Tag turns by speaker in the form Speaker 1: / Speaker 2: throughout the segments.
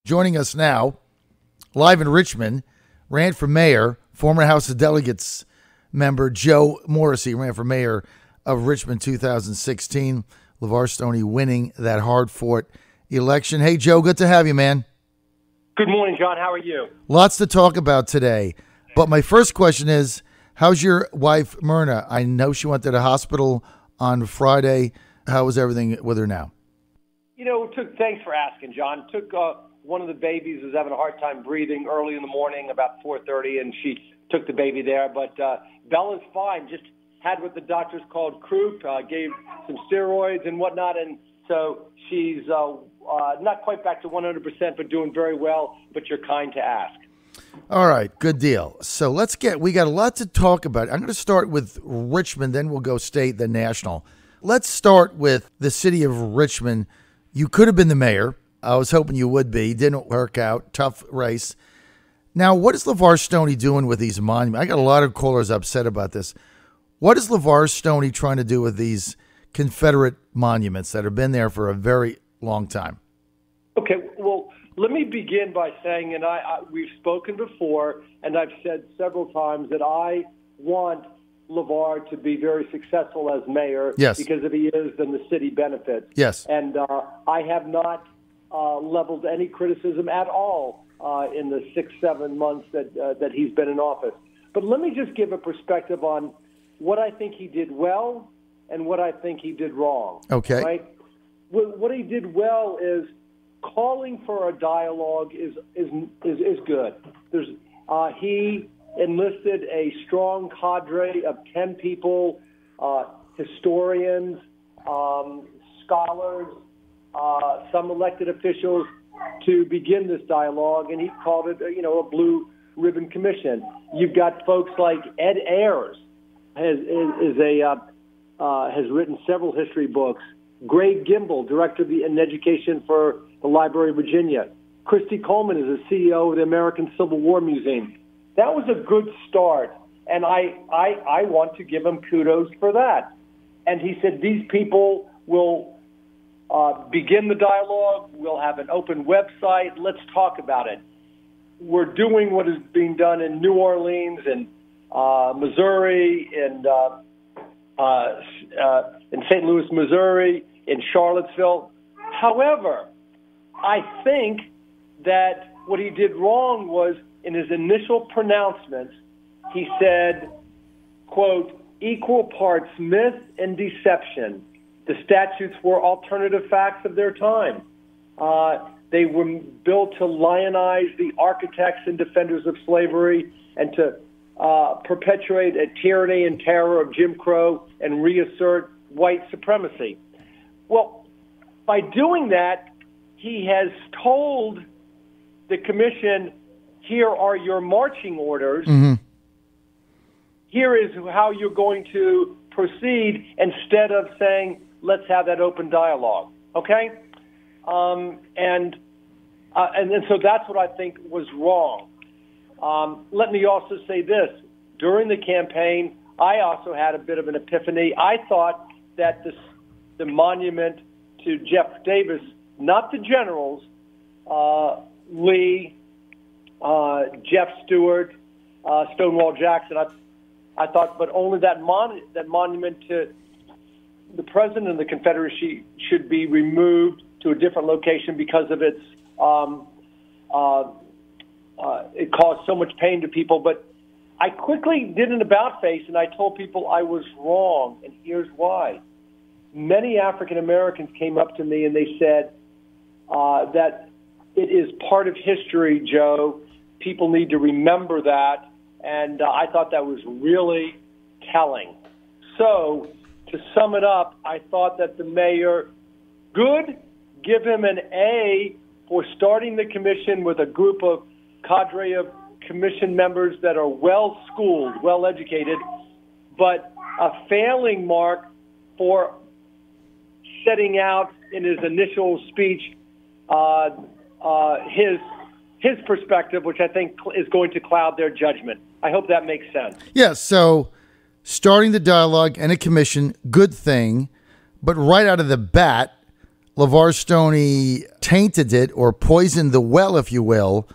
Speaker 1: Joining us now, live in Richmond, ran for mayor, former House of Delegates member Joe Morrissey ran for mayor of Richmond 2016. Levar Stoney winning that hard-fought election. Hey, Joe, good to have you, man.
Speaker 2: Good morning, John. How are you?
Speaker 1: Lots to talk about today. But my first question is, how's your wife, Myrna? I know she went to the hospital on Friday. How is everything with her now?
Speaker 2: Thanks for asking, John. Took one of the babies was having a hard time breathing early in the morning, about 4:30, and she took the baby there. But Bella's fine. Just had what the doctors called croup, gave some steroids and whatnot, and so she's not quite back to 100%, but doing very well. But you're kind to ask.
Speaker 1: All right, good deal. So we got a lot to talk about. I'm going to start with Richmond, then we'll go state, then national. Let's start with the city of Richmond. You could have been the mayor. I was hoping you would be. Didn't work out. Tough race. Now, what is Levar Stoney doing with these monuments? I got a lot of callers upset about this. What is Levar Stoney trying to do with these Confederate monuments that have been there for a very long time?
Speaker 2: Okay, well, let me begin by saying, and we've spoken before, and I've said several times that I want Levar to be very successful as mayor.
Speaker 1: Yes.
Speaker 2: Because if he is, then the city benefits.
Speaker 1: Yes.
Speaker 2: And I have not leveled any criticism at all in the 6-7 months that he's been in office. But let me just give a perspective on what I think he did well and what I think he did wrong.
Speaker 1: Okay.
Speaker 2: Right? What he did well is calling for a dialogue is good. He enlisted a strong cadre of 10 people, historians, scholars, some elected officials to begin this dialogue, and he called it, a blue ribbon commission. You've got folks like Ed Ayers has written several history books. Greg Gimbel, director of education for the Library of Virginia. Christy Coleman is the CEO of the American Civil War Museum. That was a good start, and I want to give him kudos for that. And he said these people will begin the dialogue. We'll have an open website. Let's talk about it. We're doing what is being done in New Orleans and Missouri and in St. Louis, Missouri, in Charlottesville. However, I think that what he did wrong was in his initial pronouncements, he said, quote, equal parts myth and deception. The statutes were alternative facts of their time. They were built to lionize the architects and defenders of slavery and to perpetuate a tyranny and terror of Jim Crow and reassert white supremacy. Well, by doing that, he has told the commission, here are your marching orders. Mm-hmm. Here is how you're going to proceed instead of saying, let's have that open dialogue. Okay? And so that's what I think was wrong. Let me also say this. During the campaign, I also had a bit of an epiphany. I thought that the monument to Jeff Davis, not the generals, Lee, Jeff Stewart, Stonewall Jackson, I thought, but only that monument to the president of the Confederacy should be removed to a different location because of its it caused so much pain to people. But I quickly did an about-face, and I told people I was wrong, and here's why. Many African Americans came up to me and they said that it is part of history, Joe. People need to remember that, and I thought that was really telling. So, to sum it up, I thought that the mayor, good, give him an A for starting the commission with a group of cadre of commission members that are well-schooled, well-educated, but a failing mark for setting out in his initial speech his perspective, which I think is going to cloud their judgment. I hope that makes sense.
Speaker 1: Yeah, so starting the dialogue and a commission, good thing, but right out of the bat, Levar Stoney tainted it or poisoned the well, if you will,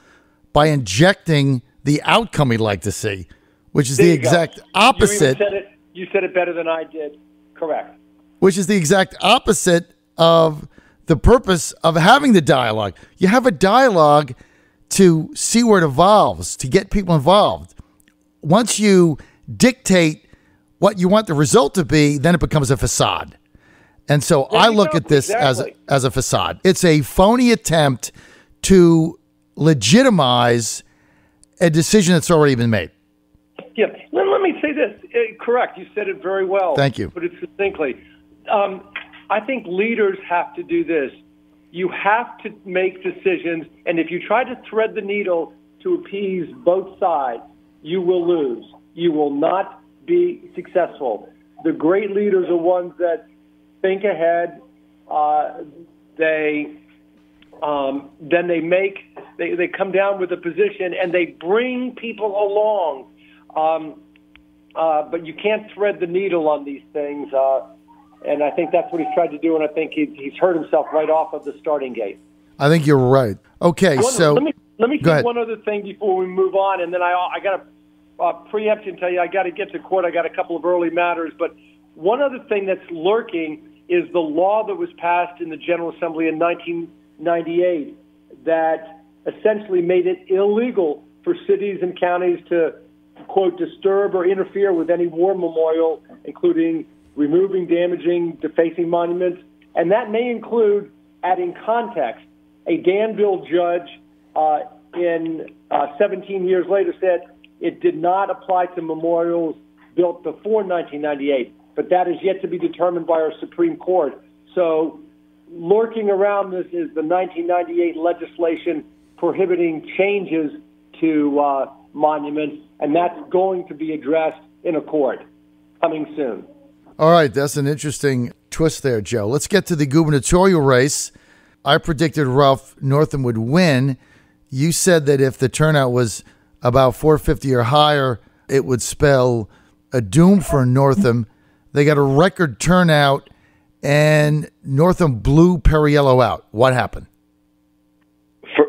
Speaker 1: by injecting the outcome he'd like to see, which is the exact opposite.
Speaker 2: You said it better than I did. Correct.
Speaker 1: Which is the exact opposite of the purpose of having the dialogue. You have a dialogue to see where it evolves, to get people involved. Once you dictate what you want the result to be, then it becomes a facade. And so I look at this as a facade. It's a phony attempt to legitimize a decision that's already been made.
Speaker 2: Yeah. Let me say this. Correct. You said it very well.
Speaker 1: Thank you.
Speaker 2: Put it succinctly. I think leaders have to do this. You have to make decisions, and if you try to thread the needle to appease both sides, you will lose. You will not be successful. The great leaders are ones that think ahead. They come down with a position and they bring people along. But you can't thread the needle on these things. And I think that's what he's tried to do, and I think he's hurt himself right off of the starting gate.
Speaker 1: I think you're right. Okay, so
Speaker 2: let me say one other thing before we move on, and then I got to preempt and tell you I got to get to court. I got a couple of early matters, but one other thing that's lurking is the law that was passed in the General Assembly in 1998 that essentially made it illegal for cities and counties to, quote, disturb or interfere with any war memorial, including removing, damaging, defacing monuments. And that may include adding context. A Danville judge in 17 years later said it did not apply to memorials built before 1998, but that is yet to be determined by our Supreme Court. So lurking around this is the 1998 legislation prohibiting changes to monuments, and that's going to be addressed in a court coming soon.
Speaker 1: All right, that's an interesting twist there, Joe. Let's get to the gubernatorial race. I predicted Ralph Northam would win. You said that if the turnout was about 450 or higher, it would spell a doom for Northam. They got a record turnout, and Northam blew Perriello out. What happened?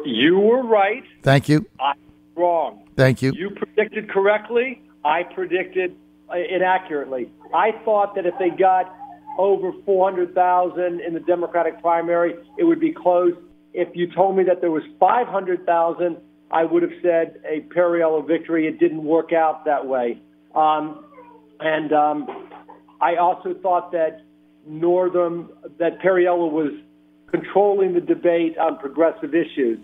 Speaker 2: You were right.
Speaker 1: Thank you.
Speaker 2: I was wrong.
Speaker 1: Thank you.
Speaker 2: You predicted correctly. I predicted inaccurately. I thought that if they got over 400,000 in the Democratic primary, it would be close. If you told me that there was 500,000, I would have said a Perriello victory. It didn't work out that way. I also thought that Perriello was controlling the debate on progressive issues.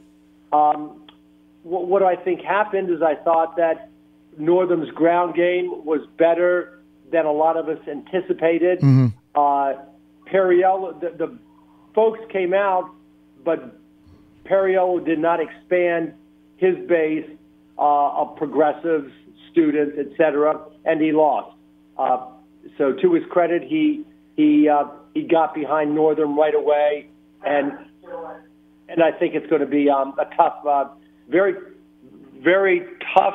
Speaker 2: What I think happened is I thought that Northam's ground game was better than a lot of us anticipated.
Speaker 1: Mm-hmm.
Speaker 2: Perriello, the folks came out, but Perriello did not expand his base of progressives, students, etc., and he lost. So to his credit, he got behind Northam right away, and I think it's going to be a tough, very, very tough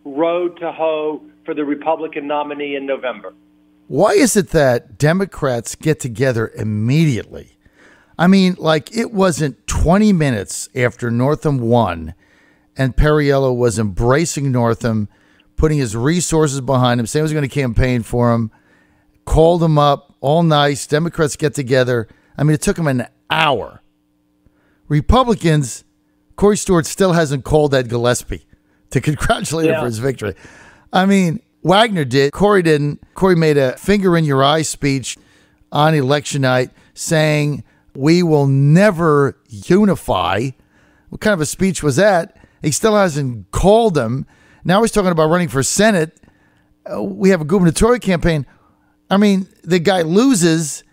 Speaker 2: road to hoe for the Republican nominee in November.
Speaker 1: Why is it that Democrats get together immediately? I mean, like, it wasn't 20 minutes after Northam won and Perriello was embracing Northam, putting his resources behind him, saying he was going to campaign for him, called him up, all nice. Democrats get together. I mean, it took him an hour. Republicans, Corey Stewart still hasn't called Ed Gillespie to congratulate him for his victory. I mean, Wagner did. Corey didn't. Corey made a finger-in-your-eye speech on election night saying, we will never unify. What kind of a speech was that? He still hasn't called him. Now he's talking about running for Senate. We have a gubernatorial campaign. I mean, the guy loses,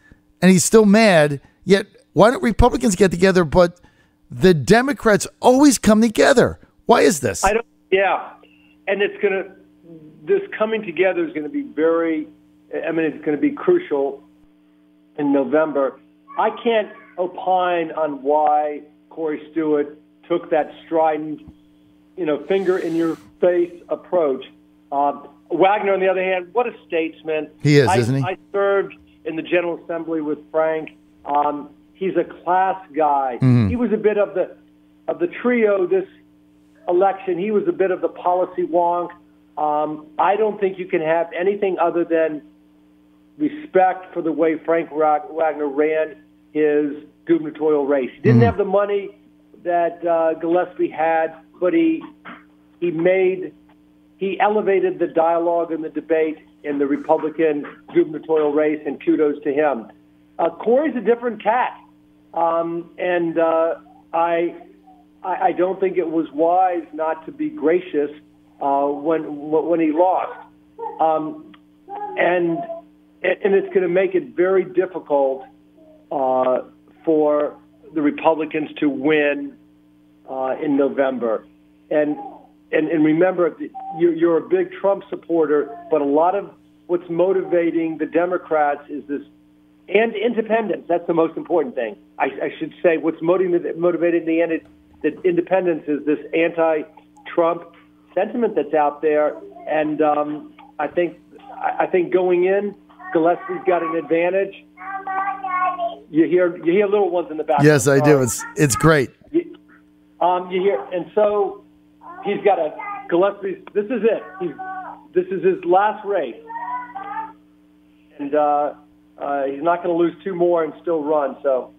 Speaker 1: and he's still mad. Yet, why don't Republicans get together, but the Democrats always come together? Why is this?
Speaker 2: And this coming together is going to be it's going to be crucial in November. I can't opine on why Corey Stewart took that strident, finger-in-your-face approach. Wagner, on the other hand, what a statesman.
Speaker 1: He is, isn't he?
Speaker 2: I served in the General Assembly with Frank. He's a class guy.
Speaker 1: Mm-hmm.
Speaker 2: He was a bit of the trio this election. He was a bit of the policy wonk. I don't think you can have anything other than respect for the way Frank Wagner ran his gubernatorial race. He didn't have the money that Gillespie had, but he elevated the dialogue and the debate in the Republican gubernatorial race, and kudos to him. Corey's a different cat, and I don't think it was wise not to be gracious when he lost, and it's going to make it very difficult for the Republicans to win in November. And remember, you're a big Trump supporter, but a lot of what's motivating the Democrats is this, and independents. That's the most important thing. I should say what's motivating the independents is this anti-Trump sentiment that's out there. And I think going in, Gillespie's got an advantage. You hear little ones in the background.
Speaker 1: Yes, I do. It's great.
Speaker 2: You hear, and so he's got Gillespie's. This is it. This is his last race, and he's not going to lose two more and still run. So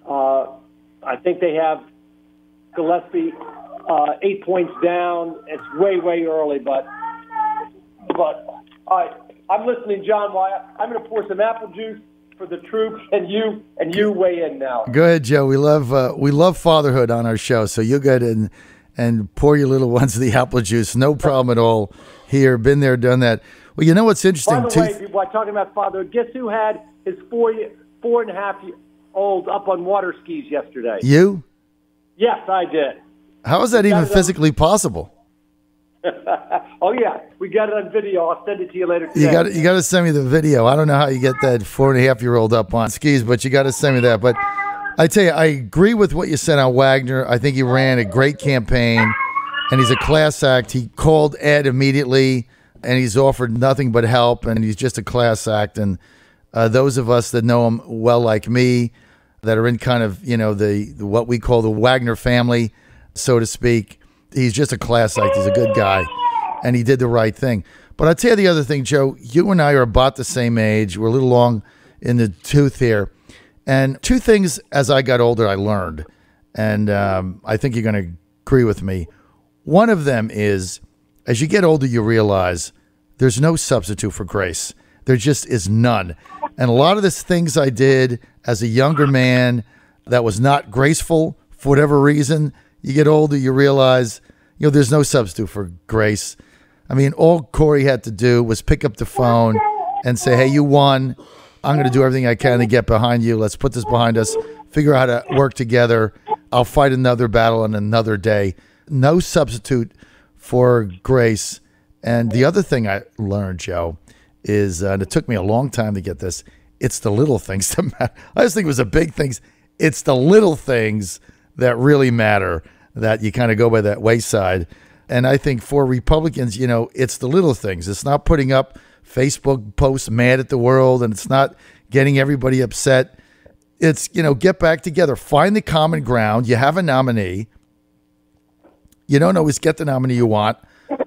Speaker 2: I think they have Gillespie 8 points down. It's way early, but I'm listening, John. Why I'm going to pour some apple juice for the troops, and you weigh in now.
Speaker 1: Go ahead, Joe. We love fatherhood on our show, so you go ahead and pour your little ones the apple juice. No problem at all. Here, been there, done that. Well, you know what's interesting?
Speaker 2: By the way, while talking about fatherhood, guess who had his 4.5-year-old up on water skis yesterday?
Speaker 1: You?
Speaker 2: Yes, I did.
Speaker 1: How is that even physically possible?
Speaker 2: Oh yeah, we got it on video. I'll send it to you later today.
Speaker 1: You got to send me the video. I don't know how you get that 4.5-year-old up on skis, but you got to send me that. But I tell you, I agree with what you said on Wagner. I think he ran a great campaign, and he's a class act. He called Ed immediately, and he's offered nothing but help, and he's just a class act. And those of us that know him well, like me, that are in kind of the what we call the Wagner family, so to speak. He's just a class act. He's a good guy, and he did the right thing. But I'll tell you the other thing, Joe. You and I are about the same age. We're a little long in the tooth here. And two things as I got older I learned, and I think you're going to agree with me. One of them is, as you get older, you realize there's no substitute for grace. There just is none. And a lot of the things I did as a younger man that was not graceful for whatever reason, you get older, you realize, there's no substitute for grace. I mean, all Corey had to do was pick up the phone and say, hey, you won. I'm going to do everything I can to get behind you. Let's put this behind us, figure out how to work together. I'll fight another battle on another day. No substitute for grace. And the other thing I learned, Joe, is, and it took me a long time to get this, it's the little things that matter. I just think it was the big things. It's the little things that really matter, that you kind of go by that wayside. And I think for Republicans, it's the little things. It's not putting up Facebook posts mad at the world, and it's not getting everybody upset. It's, get back together. Find the common ground. You have a nominee. You don't always get the nominee you want.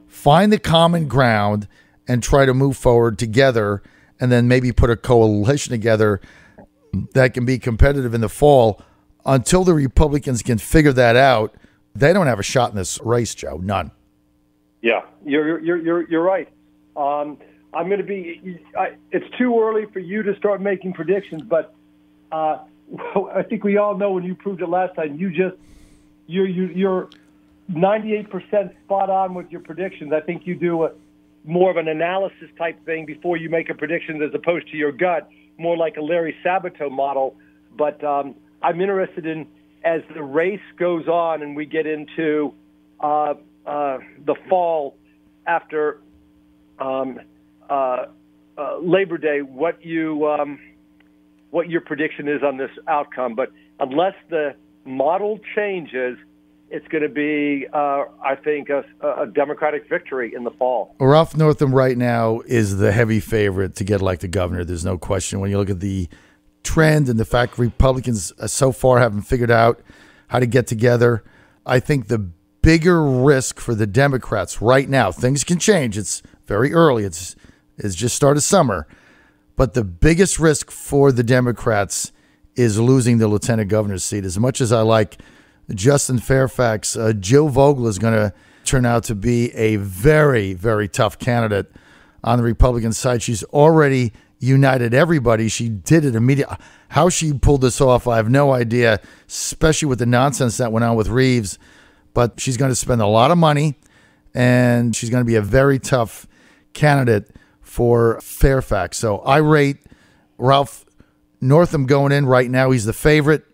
Speaker 1: Find the common ground and try to move forward together, and then maybe put a coalition together that can be competitive in the fall. Until the Republicans can figure that out, they don't have a shot in this race, Joe. None.
Speaker 2: Yeah, you're right. I'm going to be. It's too early for you to start making predictions, but I think we all know, when you proved it last time, you're 98% spot on with your predictions. I think you do more of an analysis type thing before you make a prediction, as opposed to your gut, more like a Larry Sabato model. But I'm interested in, as the race goes on and we get into the fall after Labor Day, what your prediction is on this outcome. But unless the model changes, it's going to be, I think, a Democratic victory in the fall.
Speaker 1: Ralph Northam right now is the heavy favorite to get elected governor. There's no question. When you look at the trend and the fact Republicans so far haven't figured out how to get together. I think the bigger risk for the Democrats right now, things can change. It's very early. It's just start of summer. But the biggest risk for the Democrats is losing the lieutenant governor's seat. As much as I like Justin Fairfax, Jill Vogel is going to turn out to be a very, very tough candidate on the Republican side. She's already united everybody. She did it immediately. How she pulled this off, I have no idea, especially with the nonsense that went on with Reeves. But she's going to spend a lot of money, and she's going to be a very tough candidate for Fairfax. So I rate Ralph Northam going in right now. He's the favorite.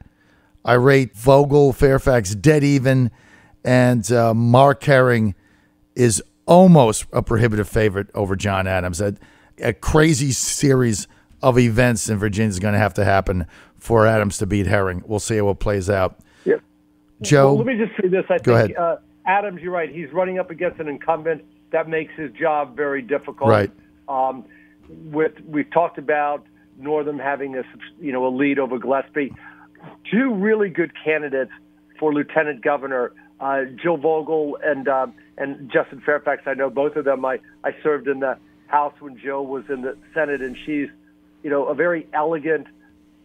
Speaker 1: I rate Vogel, Fairfax dead even, and Mark Herring is almost a prohibitive favorite over John Adams. A crazy series of events in Virginia is going to have to happen for Adams to beat Herring. We'll see how it plays out.
Speaker 2: Yep.
Speaker 1: Joe?
Speaker 2: Well, let me just say this.
Speaker 1: Go ahead.
Speaker 2: Adams, you're right. He's running up against an incumbent. That makes his job very difficult.
Speaker 1: Right.
Speaker 2: We've talked about Northam having a lead over Gillespie. Two really good candidates for lieutenant governor, Jill Vogel and Justin Fairfax. I know both of them. I served in the House when Jill was in the Senate, and she's a very elegant,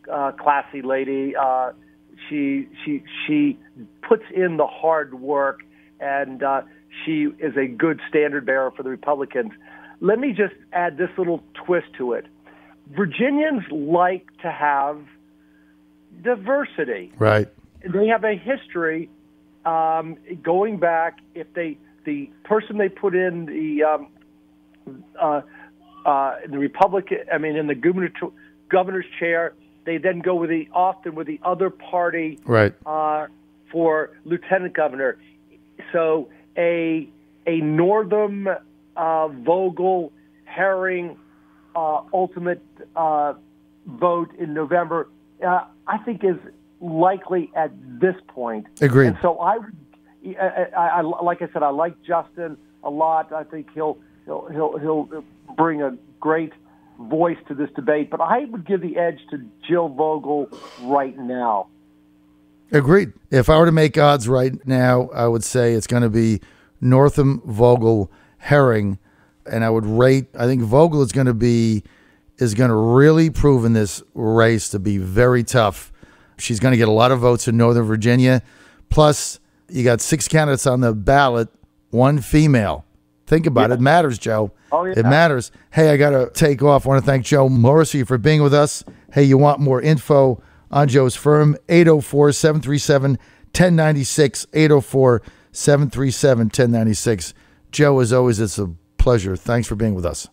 Speaker 2: classy lady. She puts in the hard work, and she is a good standard bearer for the Republicans. Let me just add this little twist to it. Virginians like to have diversity.
Speaker 1: Right.
Speaker 2: They have a history going back. If the person they put in the Republican, in the governor's chair, they then go often with the other party.
Speaker 1: Right.
Speaker 2: For lieutenant governor. So a Northam, Vogel, Herring ultimate vote in November, I think is likely at this point.
Speaker 1: Agreed.
Speaker 2: And so I like I said, I like Justin a lot. I think he'll bring a great voice to this debate. But I would give the edge to Jill Vogel right now.
Speaker 1: Agreed. If I were to make odds right now, I would say it's going to be Northam, Vogel, Herring, and I think Vogel is going to really prove in this race to be very tough. She's going to get a lot of votes in Northern Virginia. Plus, you got 6 candidates on the ballot, 1 female. Think about it. It matters, Joe.
Speaker 2: Oh, yeah.
Speaker 1: It matters. Hey, I got to take off. I want to thank Joe Morrissey for being with us. Hey, you want more info on Joe's firm? 804-737-1096, 804-737-1096. Joe, as always, it's a pleasure. Thanks for being with us.